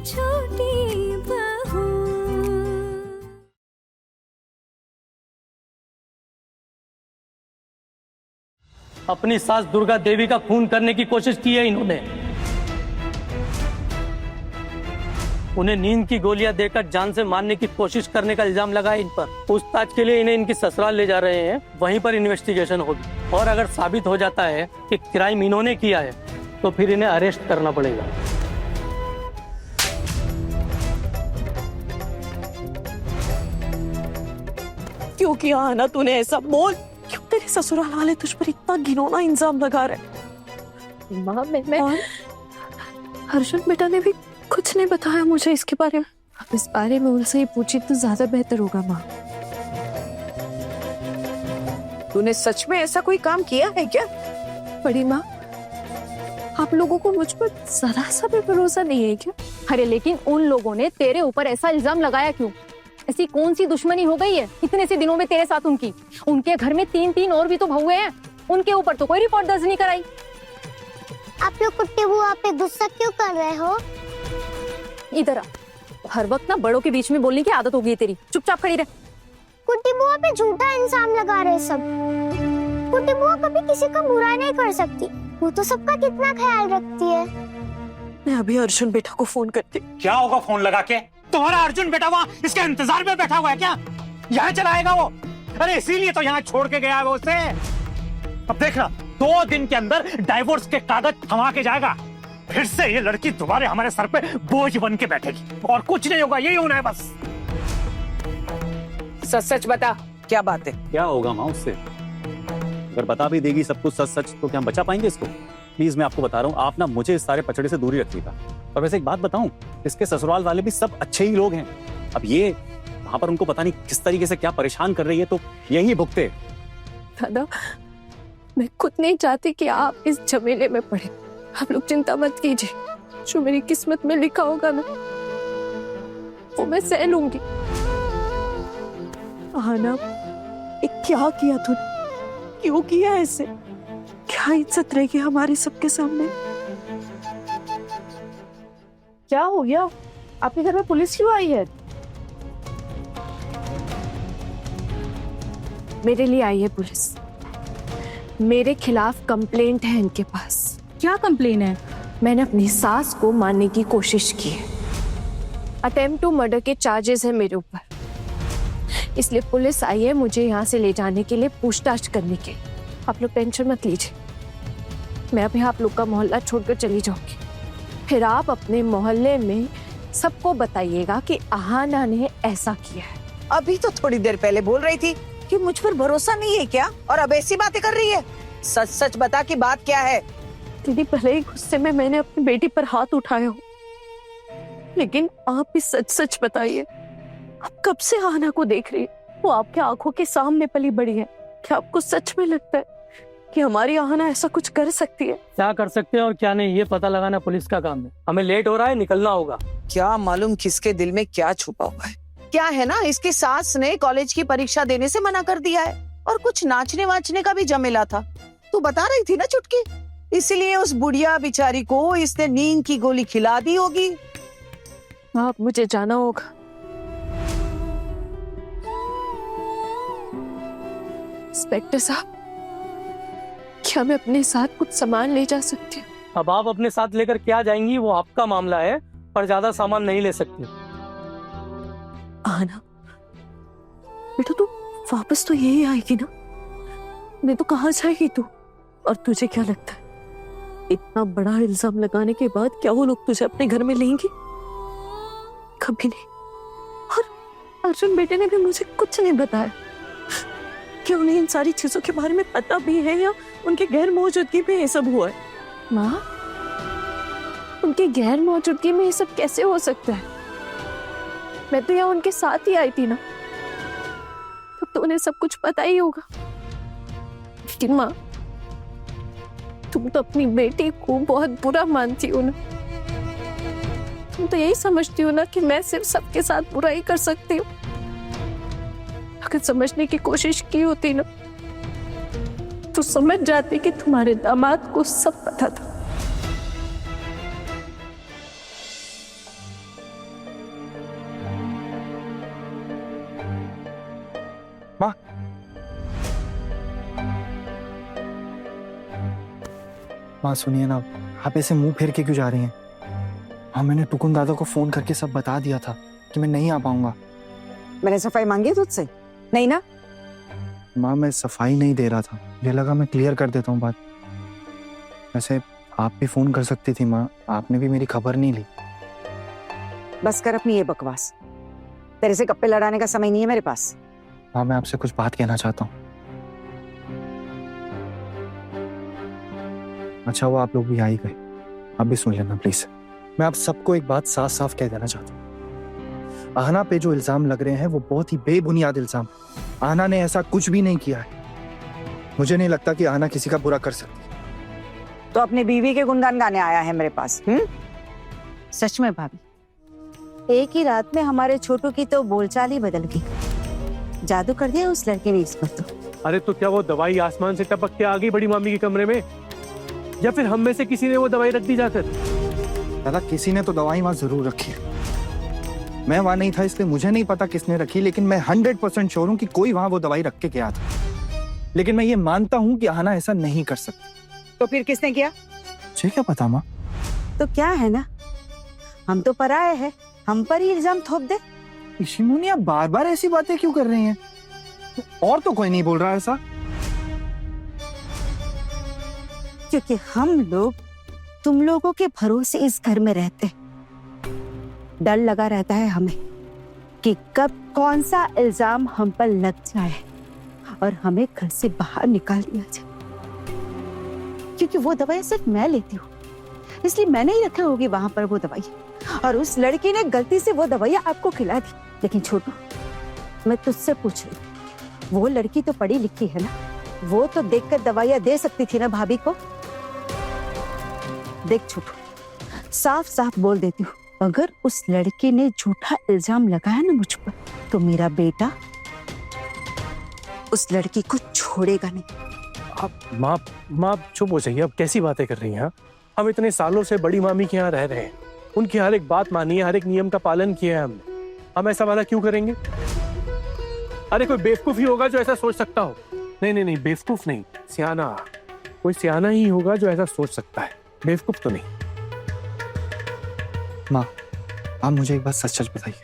छोटी बहू। अपनी सास दुर्गा देवी का खून करने की कोशिश की है इन्होंने। उन्हें नींद की गोलियां देकर जान से मारने की कोशिश करने का इल्जाम लगा है इन पर। पूछताछ के लिए इन्हें इनकी ससुराल ले जा रहे हैं, वहीं पर इन्वेस्टिगेशन होगी और अगर साबित हो जाता है कि क्राइम इन्होंने किया है तो फिर इन्हें अरेस्ट करना पड़ेगा। क्यों किया आना तूने ऐसा? बोल, क्यों तेरे ससुराल वाले तुझ पर इतना घिनौना इल्जाम लगा रहे? माँ मैं अर्जुन बेटा ने भी कुछ नहीं बताया मुझे इसके बारे में। आप इस बारे में उनसे ही पूछी तो ज्यादा बेहतर होगा माँ। तूने सच में ऐसा कोई काम किया है क्या? बड़ी माँ, आप लोगों को मुझ पर जरा सा भी भरोसा नहीं है क्या? अरे लेकिन उन लोगों ने तेरे ऊपर ऐसा इल्जाम लगाया क्यों? ऐसी कौन सी दुश्मनी हो गई है इतने से दिनों में तेरे साथ उनकी? उनके घर में 3 और भी तो बहुए हैं, उनके ऊपर तो कोई रिपोर्ट दर्ज नहीं कराई। आप लोग कुट्टी बुआ पे गुस्सा क्यों कर रहे हो? इधर आ, हर वक्त ना बड़ों के बीच में बोलने की आदत हो गई है तेरी। चुपचाप खड़ी रह। कुट्टी बुआ पे झूठा इल्जाम लगा रहे सब। कुट्टी बुआ कभी किसी का बुरा नहीं कर सकती, वो तो सबका कितना ख्याल रखती है। मैं अभी अर्जुन बेटा को फोन करती। क्या होगा फोन लगा के? तुम्हारा अर्जुन बेटा वहाँ इसके इंतजार में बैठा हुआ है क्या? यहाँ चला आएगा वो? अरे इसीलिए तो यहाँ छोड़ के गया है वो उसे। अब देखना 2 दिन के अंदर डाइवोर्स के कागज थमा के जाएगा, फिर से ये लड़की दोबारा हमारे सर पे बोझ बन के बैठेगी और कुछ नहीं होगा, यही होना है बस। सच सच बता, क्या बात है? क्या होगा माँ उससे? अगर बता भी देगी सब कुछ सच सच तो क्या हम बचा पाएंगे इसको? प्लीज मैं आपको बता रहा हूँ, आप ना मुझे इस सारे पचड़े से दूरी रखिएगा। और वैसे एक बात बताऊं, इसके ससुराल वाले भी सब अच्छे ही लोग हैं। अब ये वहां पर उनको पता नहीं किस तरीके से क्या परेशान कर रही है, तो यही भुगते। दादा, मैं खुद नहीं चाहती कि आप इस झमेले में पड़े। आप लोग चिंता मत कीजिए, जो मेरी किस्मत में लिखा होगा ना वो मैं सह लूंगी। आना, ये क्या किया तूने? क्यों किया ऐसे? क्या इज्जत रहेगी हमारे सबके सामने? क्या हो गया? आपके घर में पुलिस क्यों आई है? मेरे लिए आई है पुलिस। मेरे खिलाफ कंप्लेंट है इनके पास। क्या कंप्लेन है? मैंने अपनी सास को मारने की कोशिश की है। अटेम्प्ट टू मर्डर के चार्जेस है मेरे ऊपर, इसलिए पुलिस आई है मुझे यहाँ से ले जाने के लिए, पूछताछ करने के। आप लोग टेंशन मत लीजिए, मैं अभी आप लोग का मोहल्ला छोड़कर चली जाऊंगी। फिर आप अपने मोहल्ले में सबको बताइएगा कि आहाना ने ऐसा किया है। अभी तो थोड़ी देर पहले बोल रही थी कि मुझ पर भरोसा नहीं है क्या, और अब ऐसी बातें कर रही है। सच सच बता कि बात क्या है? दीदी, भले ही गुस्से में मैंने अपनी बेटी पर हाथ उठाया हो, लेकिन आप भी सच सच बताइए, आप कब से आहाना को देख रही है? वो आपके आंखों के सामने पली बड़ी है। क्या आपको सच में लगता है कि हमारी आहाना ऐसा कुछ कर सकती है? क्या कर सकते हैं और क्या नहीं, ये पता लगाना पुलिस का काम है। हमें लेट हो रहा है, निकलना होगा। क्या मालूम किसके दिल में क्या छुपा हुआ है। क्या है ना, इसकी सास ने कॉलेज की परीक्षा देने से मना कर दिया है, और कुछ नाचने वाचने का भी जमेला था। तू बता रही थी ना चुटकी, इसीलिए उस बुढ़िया बेचारी को इसने नींद की गोली खिला दी होगी। आप, मुझे जाना होगा। इंस्पेक्टर साहब, क्या मैं अपने साथ कुछ सामान ले जा सकती हूँ? अब आप अपने साथ लेकर क्या जाएंगी वो आपका मामला है, पर ज्यादा सामान नहीं ले सकती। आना बेटा, तू वापस तो यही आएगी ना? नहीं तो कहाँ जाएगी तू? और तुझे क्या लगता है, इतना बड़ा इल्जाम लगाने के बाद क्या वो लोग तुझे अपने घर में लेंगे? कभी नहीं। और अर्जुन बेटे ने भी मुझे कुछ नहीं बताया। क्या उन्हें इन सारी चीजों के बारे में पता भी है, या उनके गैर मौजूदगी में ये सब हुआ है? माँ, उनके गैर मौजूदगी में ये सब कैसे हो सकता है? मैं तो यहाँ उनके साथ ही आई थी ना, तब तो उन्हें सब कुछ पता ही होगा। लेकिन माँ, तुम तो अपनी बेटी को बहुत बुरा मानती हो ना। तुम तो यही समझती हो ना कि मैं सिर्फ सबके साथ बुरा ही कर सकती हूँ। अगर समझने की कोशिश की होती ना तो समझ जाती कि तुम्हारे दामाद को सब पता था। माँ सुनिए ना, आप ऐसे मुंह फेर के क्यों जा रही हैं? हाँ, मैंने टुकुन दादा को फोन करके सब बता दिया था कि मैं नहीं आ पाऊंगा। मैंने सफाई मांगी तुझसे? नहीं ना? माँ मैं सफाई नहीं दे रहा था, मुझे लगा मैं क्लियर कर देता हूँ बात। वैसे आप भी फोन कर सकती थी माँ, आपने भी मेरी खबर नहीं ली। बस कर अपनी ये बकवास, तेरे से गप्पे लड़ाने का समय नहीं है मेरे पास। माँ मैं आपसे कुछ बात कहना चाहता हूँ। अच्छा वो आप लोग भी आ ही गए, आप भी सुन लेना प्लीज। मैं आप सबको एक बात साफ साफ कह देना चाहता हूँ, आहना पे जो इल्जाम लग रहे हैं वो बहुत ही बेबुनियाद इल्जाम। आहना ने ऐसा कुछ भी नहीं किया है। मुझे नहीं लगता कि आहना किसी का बुरा कर सकती। तो अपनी बीवी के गुणगान गाने आया है मेरे पास। सच में भाभी, एक ही रात में हमारे छोटू की तो बोलचाल ही बदल गई। जादू कर दिया उस लड़के ने इस पर तो। अरे तो क्या वो दवाई आसमान से टपक के आ गई बड़ी मामी के कमरे में, या फिर हम में से किसी ने वो दवाई रख दी जाकर? दादा किसी ने तो दवाई वहां जरूर रखी है। मैं वहां नहीं था इसलिए मुझे नहीं पता किसने रखी, लेकिन मैं 100% श्योर हूं कि कोई वहां वो दवाई रख के गया था। लेकिन मैं ये मानता हूं कि आहना ऐसा नहीं कर सकती। तो फिर किसने किया? मुझे क्या पता माँ। तो क्या है ना, हम तो पराये हैं, हम पर ही इल्जाम थोप दे। इशिमुनी आप बार बार ऐसी बातें क्यों कर रही हैं? और तो कोई नहीं बोल रहा ऐसा। क्योंकि हम लोग तुम लोगों के भरोसे इस घर में रहते, डर लगा रहता है हमें कि कब कौन सा इल्जाम हम पर लग जाए और हमें घर से बाहर निकाल दिया जाए। क्योंकि वो दवाई सिर्फ मैं लेती हूँ, इसलिए मैंने ही रखी होगी वहां पर वो दवाई, और उस लड़की ने गलती से वो दवाई आपको खिला दी। लेकिन छोटू, मैं तुझसे पूछ रही हूँ, वो लड़की तो पढ़ी लिखी है ना, वो तो देखकर दवाइयां दे सकती थी ना भाभी को। देख छोटू, साफ साफ बोल देती हूँ, अगर उस लड़के ने झूठा इल्जाम लगाया ना मुझ पर, तो मेरा बेटा उस लड़की को छोड़ेगा नहीं। आप माँ चुप हो जाइए, अब कैसी बातें कर रही हैं? हम इतने सालों से बड़ी मामी के यहाँ रह रहे हैं, उनकी हर एक बात मानी है, हर एक नियम का पालन किया है हमने। हम ऐसा वाला क्यों करेंगे? अरे कोई बेवकूफ ही होगा जो ऐसा सोच सकता हो। नहीं, बेवकूफ नहीं, सियाना, कोई सियाना ही होगा जो ऐसा सोच सकता है, बेवकूफ तो नहीं। माँ आप मुझे एक बात सच सच बताइए,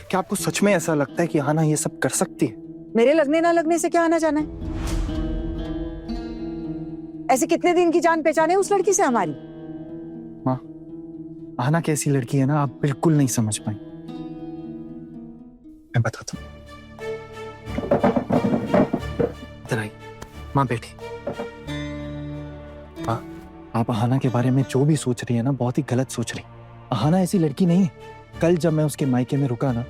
क्या आपको सच में ऐसा लगता है कि आहना ये सब कर सकती है? मेरे लगने ना लगने से क्या आना जाना है? ऐसे कितने दिन की जान पहचान है उस लड़की से हमारी? माँ आहना कैसी लड़की है ना, आप बिल्कुल नहीं समझ पाए। मैं बताता हूँ, इधर आई। माँ बैठी। माँ आप आहना के बारे में जो भी सोच रही है ना, बहुत ही गलत सोच रही। आहना ऐसी लड़की नहीं है। कल जब मैं उसके मायके में रुका ना,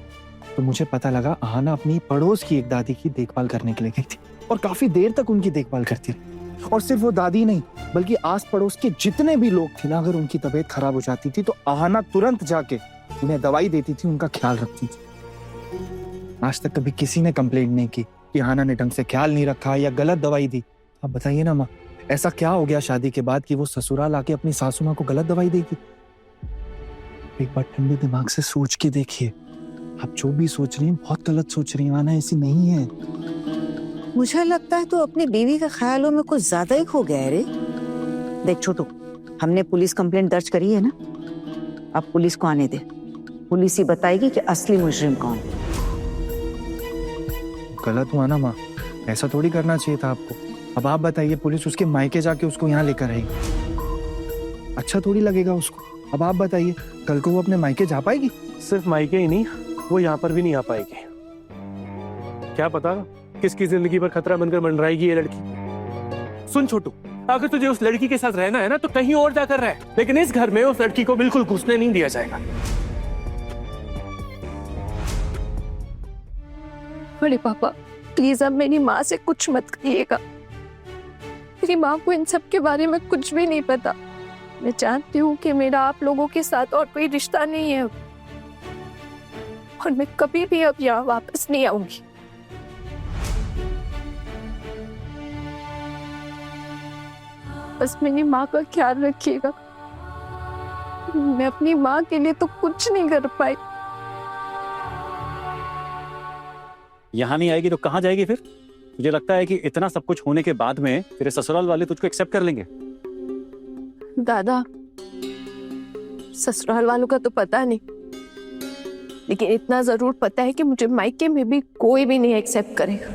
तो मुझे पता लगा आहना अपनी पड़ोस की एक दादी की देखभाल करने के लिए गई थी और काफी देर तक उनकी देखभाल करती रही। और सिर्फ वो दादी नहीं, बल्कि आस पड़ोस के जितने भी लोग थे ना, अगर उनकी तबीयत खराब हो जाती थी तो आहना तुरंत जाके उन्हें दवाई देती थी, उनका ख्याल रखती थी। आज तक कभी किसी ने कंप्लेंट नहीं की कि आहना ने ढंग से ख्याल नहीं रखा या गलत दवाई दी। आप बताइए ना माँ, ऐसा क्या हो गया शादी के बाद कि वो ससुराल आके अपनी सासू माँ को गलत दवाई देगी? एक बार ठंडे दिमाग से सोच के देखिए, आप जो भी सोच रही हैं बहुत गलत सोच रही हैं। आहना ऐसी नहीं है। मुझे लगता है तो अपनी बीवी के ख्यालों में कुछ ज्यादा ही खो गया है रे। देख छोटू, हमने पुलिस कंप्लेंट दर्ज करी है ना, अब पुलिस को आने दे, पुलिस ही बताएगी कि असली मुजरिम कौन है। गलत हुआ ना माँ, ऐसा थोड़ी करना चाहिए था आपको। अब आप बताइए, पुलिस उसके मायके जाके उसको यहाँ लेकर आएगी, अच्छा थोड़ी लगेगा उसको। अब आप बताइए, कल को वो अपने मायके जा पाएगी? सिर्फ मायके ही नहीं, वो यहाँ पर भी नहीं आ पाएगी। क्या पता किसकी जिंदगी पर खतरा बनकर मंडराएगी ये लड़की। सुन छोटू, अगर तुझे उस लड़की के साथ रहना है ना, तो कहीं और जाकर रह, लेकिन इस घर में उस लड़की को बिल्कुल घुसने नहीं दिया जाएगा। बड़े पापा प्लीज अब मेरी माँ से कुछ मत कहिएगा। मेरी माँ को इन सब के बारे में कुछ भी नहीं पता। मैं जानती हूँ कि मेरा आप लोगों के साथ और कोई रिश्ता नहीं है, और मैं कभी भी अब यहाँ वापस नहीं आऊंगी। बस मेरी माँ का ख्याल रखिएगा। मैं अपनी माँ के लिए तो कुछ नहीं कर पाई। यहाँ नहीं आएगी तो कहाँ जाएगी फिर? तुझे लगता है कि इतना सब कुछ होने के बाद में तेरे ससुराल वाले तुझको एक्सेप्ट कर लेंगे? दादा, ससुराल वालों का तो पता नहीं, लेकिन इतना जरूर पता है कि मुझे मायके में भी कोई भी नहीं एक्सेप्ट करेगा।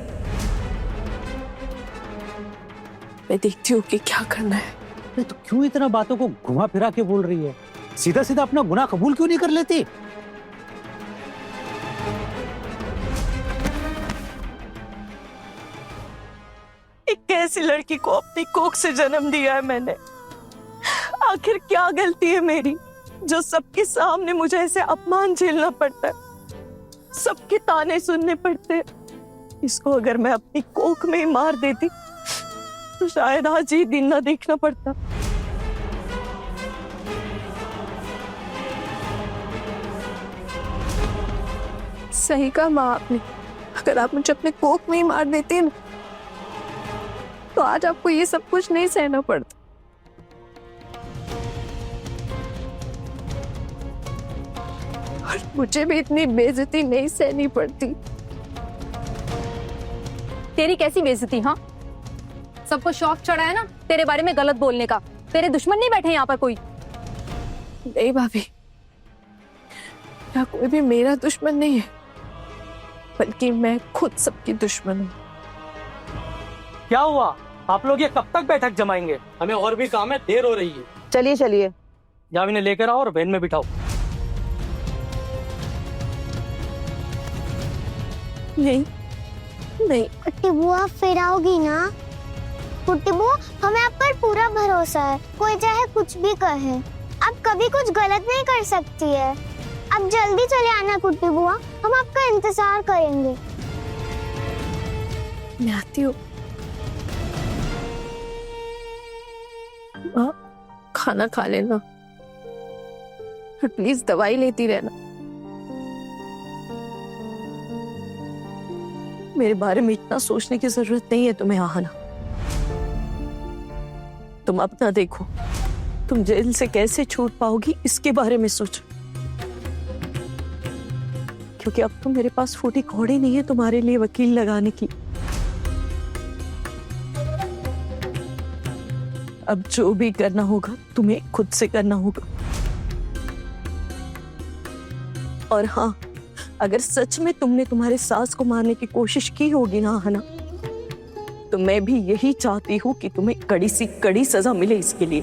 मैं देखती हूँ कि क्या करना है। अरे तो क्यों इतना बातों को घुमा फिरा के बोल रही है? सीधा सीधा अपना गुनाह कबूल क्यों नहीं कर लेती? एक ऐसी लड़की को अपनी कोख से जन्म दिया है मैंने। आखिर क्या गलती है मेरी जो सबके सामने मुझे ऐसे अपमान झेलना पड़ता है, सबके ताने सुनने पड़ते हैं। इसको अगर मैं अपनी कोख में ही मार देती तो शायद आज ये दिन ना देखना पड़ता। सही कहा माँ आपने, अगर आप मुझे अपने कोख में ही मार देते ना तो आज आपको ये सब कुछ नहीं सहना पड़ता। और मुझे भी इतनी बेइज्जती नहीं सहनी पड़ती। तेरी कैसी बेइज्जती? हाँ, सबको शौक चढ़ा है ना तेरे बारे में गलत बोलने का। तेरे दुश्मन नहीं बैठे यहाँ पर कोई? नहीं भाभी, यहाँ कोई भी मेरा दुश्मन नहीं है, बल्कि मैं खुद सबकी दुश्मन हूँ। क्या हुआ? आप लोग ये कब तक बैठक जमाएंगे? हमें और भी काम है, देर हो रही है। चलिए चलिए। जाओ इन्हें लेकर आओ और वैन में बिठाओ। नहीं नहीं, कुट्टी बुआ फिर आओगी ना? कुट्टी बुआ, हमें आप पर पूरा भरोसा है, कोई चाहे कुछ भी कहे, आप कभी कुछ गलत नहीं कर सकती है। अब जल्दी चले आना कुट्टी बुआ, हम आपका इंतजार करेंगे। मैं आती हूँ। माँ, खाना खा लेना और प्लीज दवाई लेती रहना। मेरे बारे में इतना सोचने की जरूरत नहीं है तुम्हें आना। तुम अपना देखो, तुम जेल से कैसे छूट पाओगी इसके बारे में सोचो, क्योंकि अब तो मेरे पास फूटी कौड़ी नहीं है तुम्हारे लिए वकील लगाने की। अब जो भी करना होगा तुम्हें खुद से करना होगा। और हाँ, अगर सच में तुमने तुम्हारे सास को मारने की कोशिश की होगी ना हना, तो मैं भी यही चाहती हूँ कि तुम्हें कड़ी सी कड़ी सजा मिले इसके लिए।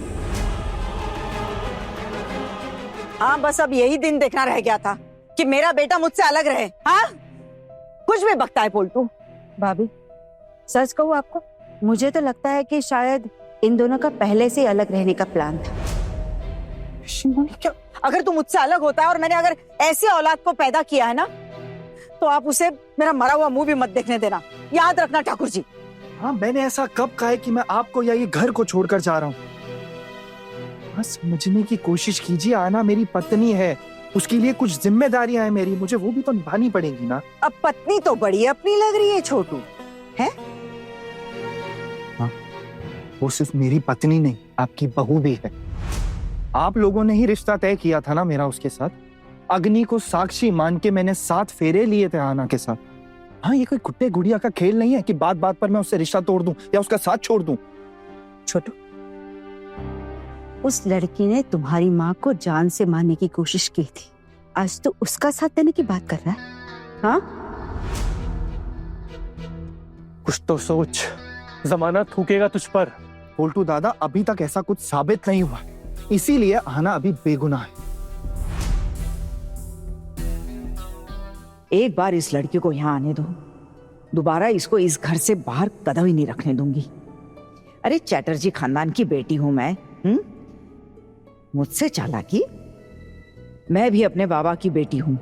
हाँ, बस अब यही दिन देखना रह गया था कि मेरा बेटा मुझसे अलग रहे। हाँ, कुछ भी बकता है पोल्टू। भाभी, सच कहूँ आपको, मुझे तो लगता है कि शायद इन दोनों का पहले से अलग रहने का प्लान था। क्या? अगर तू मुझसे अलग होता है और मैंने अगर ऐसी औलाद को पैदा किया है ना, तो आप उसे मेरा मरा हुआ मुंह भी मत देखने देना, याद रखना ठाकुर जी। हाँ, मैंने ऐसा कब कहा है कि मैं आपको या ये घर को छोड़कर जा रहा हूँ? हाँ, समझने की कोशिश कीजिए। आना मेरी पत्नी है, उसके लिए कुछ जिम्मेदारियां हैं मेरी, मुझे वो भी तो निभानी पड़ेगी ना। अब पत्नी तो बड़ी अपनी लग रही है छोटू, है? हाँ, वो सिर्फ मेरी पत्नी नहीं, आपकी बहू भी है। आप लोगों ने ही रिश्ता तय किया था ना मेरा उसके साथ। अग्नि को साक्षी मान के मैंने 7 फेरे लिए थे आना के साथ। हाँ, ये कोई कुत्ते गुड़िया का खेल नहीं है कि बात बात पर मैं उससे रिश्ता तोड़ दूं या उसका साथ छोड़ दूं। छोटू, उस लड़की ने तुम्हारी माँ को जान से मारने की कोशिश की थी, आज तो उसका साथ देने की बात कर रहा है। हाँ, कुछ तो सोच, जमाना थूकेगा तुझ पर। पोल्टू दादा, अभी तक ऐसा कुछ साबित नहीं हुआ, इसीलिए आना अभी बेगुनाह है। एक बार इस लड़की को यहाँ आने दो, दोबारा इसको इस घर से बाहर कदम ही नहीं रखने दूंगी। अरे चैटर्जी खानदान की बेटी हूं मैं, मुझसे चालाकी? मैं भी अपने बाबा की बेटी हूं।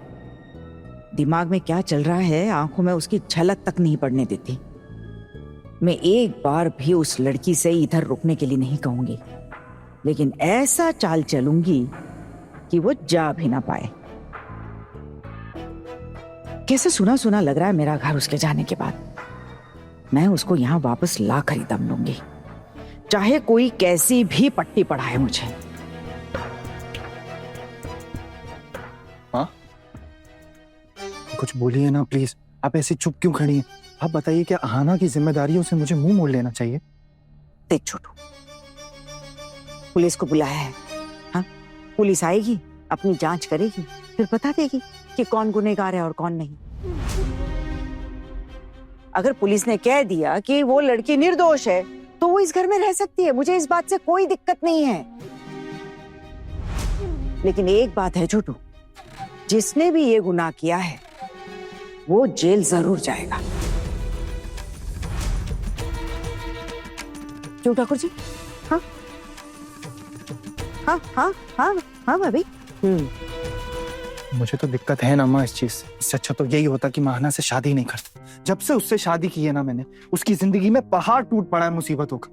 दिमाग में क्या चल रहा है आंखों में उसकी झलक तक नहीं पड़ने देती। मैं एक बार भी उस लड़की से इधर रुकने के लिए नहीं कहूंगी, लेकिन ऐसा चाल चलूंगी कि वो जा भी ना पाए। कैसे सुना सुना लग रहा है मेरा घर उसके जाने के बाद। मैं उसको यहां वापस ला कर ही दम लूंगी, चाहे कोई कैसी भी पट्टी पढ़ाए मुझे। हाँ, कुछ बोलिए ना प्लीज। आप ऐसे चुप क्यों खड़ी हैं? आप बताइए, क्या आहाना की जिम्मेदारियों से मुझे मुंह मोड़ लेना चाहिए? देख छोटू, पुलिस को बुलाया है। हाँ, पुलिस आएगी, अपनी जांच करेगी, फिर बता देगी कि कौन गुनहगार है और कौन नहीं। अगर पुलिस ने कह दिया कि वो लड़की निर्दोष है तो वो इस घर में रह सकती है, मुझे इस बात से कोई दिक्कत नहीं है। लेकिन एक बात है छोटू, जिसने भी ये गुनाह किया है वो जेल जरूर जाएगा। क्यों ठाकुर जी? हाँ हाँ हाँ हाँ हाँ भाभी। मुझे तो दिक्कत है ना माँ इस चीज से। इससे अच्छा तो यही होता कि मैं आहना से शादी नहीं करता। जब से उससे शादी की है ना मैंने, उसकी जिंदगी में पहाड़ टूट पड़ा है मुसीबतों का।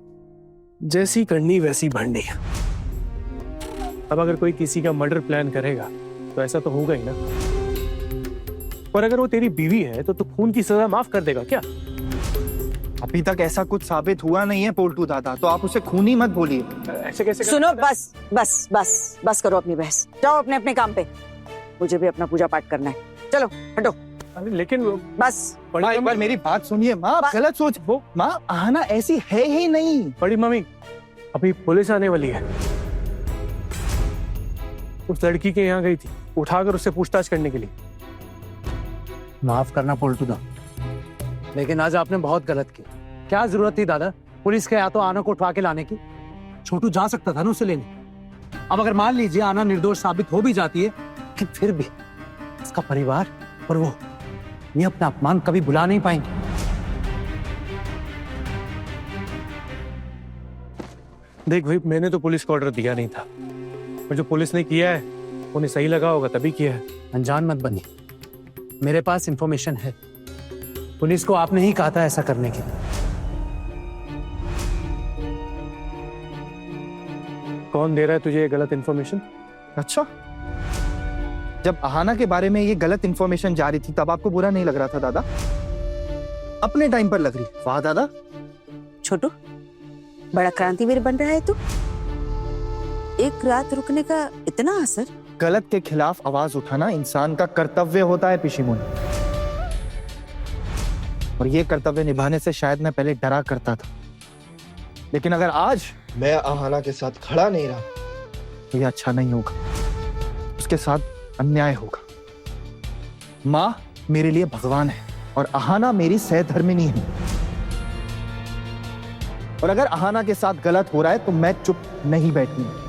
जैसी करनी वैसी भरनी। अब अगर कोई किसी का मर्डर प्लान करेगा तो ऐसा तो होगा ही ना। पर अगर वो तेरी बीवी है तो तू खून की सजा माफ कर देगा क्या? अभी तक ऐसा कुछ साबित हुआ नहीं है पोल्टू दादा, तो आप उसे खूनी मत बोलिए। ऐसे कैसे सुनो, बस बस बस बस करो अपनी बहस, जाओ अपने अपने काम पे। मुझे भी अपना पूजा पाठ करना है, चलो हटो। अरे लेकिन बस माँ एक बार मेरी बात सुनिए माँ, आप गलत सोच। वो माँ आहना ऐसी है ही नहीं। बड़ी मम्मी, अभी पुलिस आने वाली है। उस लड़की के यहाँ गई थी, उठाकर उससे पूछताछ करने के लिए। माफ करना पोल्टू दा, लेकिन आज आपने बहुत गलत किया। क्या जरूरत थी दादा पुलिस के या तो आना को उठवा के लाने की? छोटू जा सकता था ना उसे लेने। अब अगर मान लीजिए आना निर्दोष साबित हो भी जाती है, कि फिर भी उसका परिवार और वो ये अपना अपमान कभी भुला नहीं पाएंगे। देख भाई, मैंने तो पुलिस को ऑर्डर दिया नहीं था, और जो पुलिस ने किया है उन्हें सही लगा होगा तभी किया है। अनजान मत बनिए, मेरे पास इंफॉर्मेशन है। पुलिस को आपने ही कहा था ऐसा करने के। कौन दे रहा है तुझे ये गलत इन्फॉर्मेशन? अच्छा, जब आहना के बारे में ये गलत इंफॉर्मेशन जा रही थी तब आपको बुरा नहीं लग रहा था दादा? अपने टाइम पर लग रही। वाह दादा। छोटू, बड़ा क्रांतिवीर बन रहा है तू। एक रात रुकने का इतना असर। गलत के खिलाफ आवाज उठाना इंसान का कर्तव्य होता है पिशीमुन, और ये कर्तव्य निभाने से शायद मैं पहले डरा करता था, लेकिन अगर आज मैं आहना के साथ खड़ा नहीं रहा तो ये अच्छा नहीं होगा, उसके साथ अन्याय होगा। माँ मेरे लिए भगवान है और आहना मेरी सहधर्मिणी है, और अगर आहना के साथ गलत हो रहा है तो मैं चुप नहीं बैठूंगा।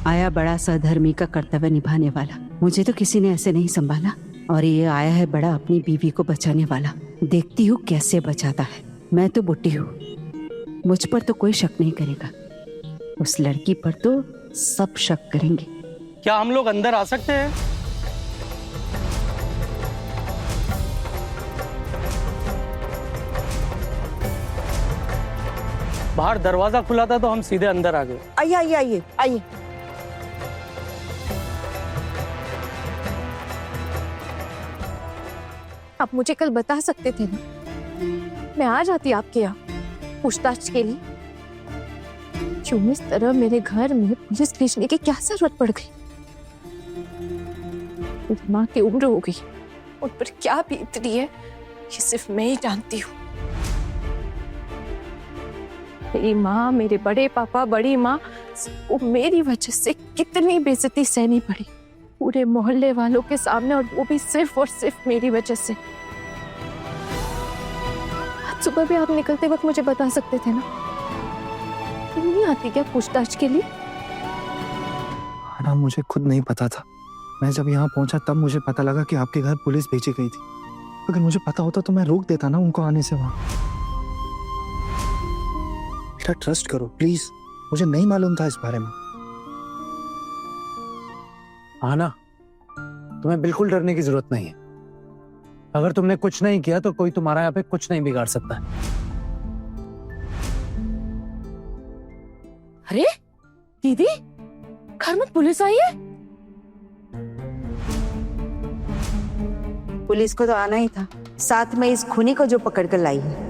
आया बड़ा सधर्मी का कर्तव्य निभाने वाला, मुझे तो किसी ने ऐसे नहीं संभाला, और ये आया है बड़ा अपनी बीवी को बचाने वाला। देखती हूँ कैसे बचाता है। मैं तो बुढ़ी हूँ, मुझ पर तो कोई शक नहीं करेगा, उस लड़की पर तो सब शक करेंगे। क्या हम लोग अंदर आ सकते हैं? बाहर दरवाजा खुला था तो हम सीधे अंदर आ गए। आइए आइए आइए आइए। आप मुझे कल बता सकते थे ना, मैं आ जाती आपके यहाँ पूछताछ के लिए। क्यों इस तरह मेरे घर में पुलिस भेजने की क्या जरूरत पड़ गई? मेरी माँ की उम्र हो गई, उन पर क्या बीत रही है ये सिर्फ मैं ही जानती हूँ। मेरी माँ, मेरे बड़े पापा, बड़ी माँ, सबको मेरी वजह से कितनी बेइज्जती सहनी पड़ी, पूरे मोहल्ले वालों के सामने, और वो भी सिर्फ और सिर्फ मेरी वजह से। आज सुबह भी आप निकलते वक्त मुझे बता सकते थे ना। नहीं आती क्या पूछताछ के लिए? ना मुझे खुद नहीं पता था। मैं जब यहाँ पहुंचा तब मुझे पता लगा कि आपके घर पुलिस भेजी गई थी। अगर मुझे पता होता तो मैं रोक देता ना उनको आने से वहां। बेटा ट्रस्ट करो प्लीज, मुझे नहीं मालूम था इस बारे में। आना, तुम्हें बिल्कुल डरने की जरूरत नहीं है। अगर तुमने कुछ नहीं किया तो कोई तुम्हारा यहाँ पे कुछ नहीं बिगाड़ सकता। अरे दीदी, घर में पुलिस आई है? पुलिस को तो आना ही था, साथ में इस खूनी को जो पकड़ कर लाई है।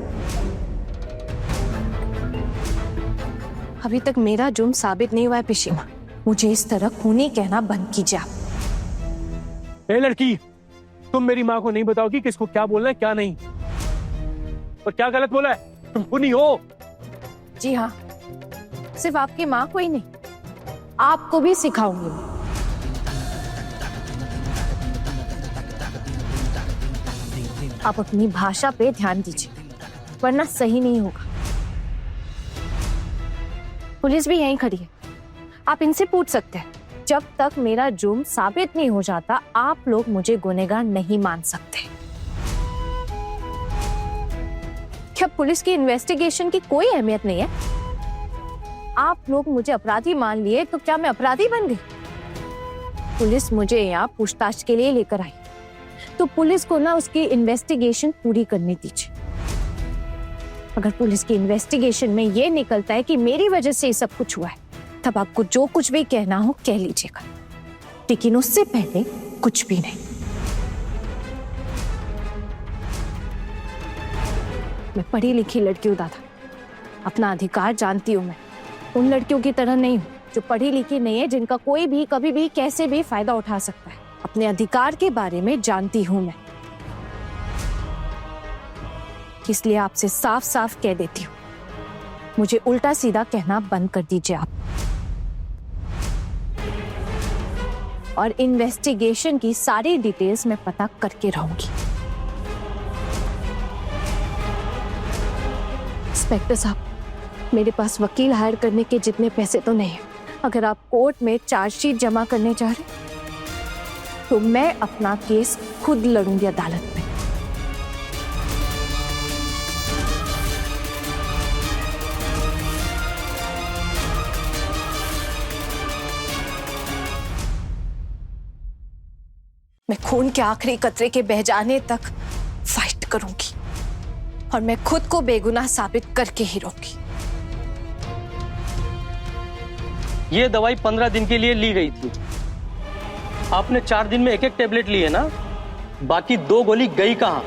अभी तक मेरा जुर्म साबित नहीं हुआ है पिशीमा, मुझे इस तरह खूनी कहना बंद कीजिए आप। ए लड़की, तुम मेरी माँ को नहीं बताओगी किसको क्या बोलना है क्या नहीं, और क्या गलत बोला है? तुम खूनी हो, जी हाँ, सिर्फ आपकी माँ को ही नहीं, आपको भी सिखाऊंगी मैं। आप अपनी भाषा पे ध्यान दीजिए, वरना सही नहीं होगा। पुलिस भी यहीं खड़ी है, आप इनसे पूछ सकते हैं। जब तक मेरा जुर्म साबित नहीं हो जाता, आप लोग मुझे गुनहगार नहीं मान सकते। क्या पुलिस की इन्वेस्टिगेशन की कोई अहमियत नहीं है? आप लोग मुझे अपराधी मान लिए तो क्या मैं अपराधी बन गई? पुलिस मुझे यहाँ पूछताछ के लिए लेकर आई, तो पुलिस को ना उसकी इन्वेस्टिगेशन पूरी करने दीजिए। अगर पुलिस की इन्वेस्टिगेशन में ये निकलता है कि मेरी वजह से ये सब कुछ हुआ है, तब आपको जो कुछ भी कहना हो कह लीजिएगा, लेकिन उससे पहले कुछ भी नहीं। मैं पढ़ी लिखी लड़की हूँ दादा, अपना अधिकार जानती हूँ। मैं उन लड़कियों की तरह नहीं हूँ जो पढ़ी लिखी नहीं है, जिनका कोई भी कभी भी कैसे भी फायदा उठा सकता है। अपने अधिकार के बारे में जानती हूँ मैं, इसलिए आपसे साफ साफ कह देती हूँ, मुझे उल्टा सीधा कहना बंद कर दीजिए आप। और इन्वेस्टिगेशन की सारी डिटेल्स मैं पता करके रहूंगी। इंस्पेक्टर साहब, मेरे पास वकील हायर करने के जितने पैसे तो नहीं है। अगर आप कोर्ट में चार्जशीट जमा करने जा रहे तो मैं अपना केस खुद लड़ूंगी अदालत में। मैं खून के आखिरी कतरे के बह जाने तक फाइट करूंगी और मैं खुद को बेगुनाह साबित करके ही रहूंगी। ये दवाई 15 दिन के लिए ली गई थी। आपने 4 दिन में एक एक टेबलेट ली है ना, बाकी 2 गोली गई कहाँ?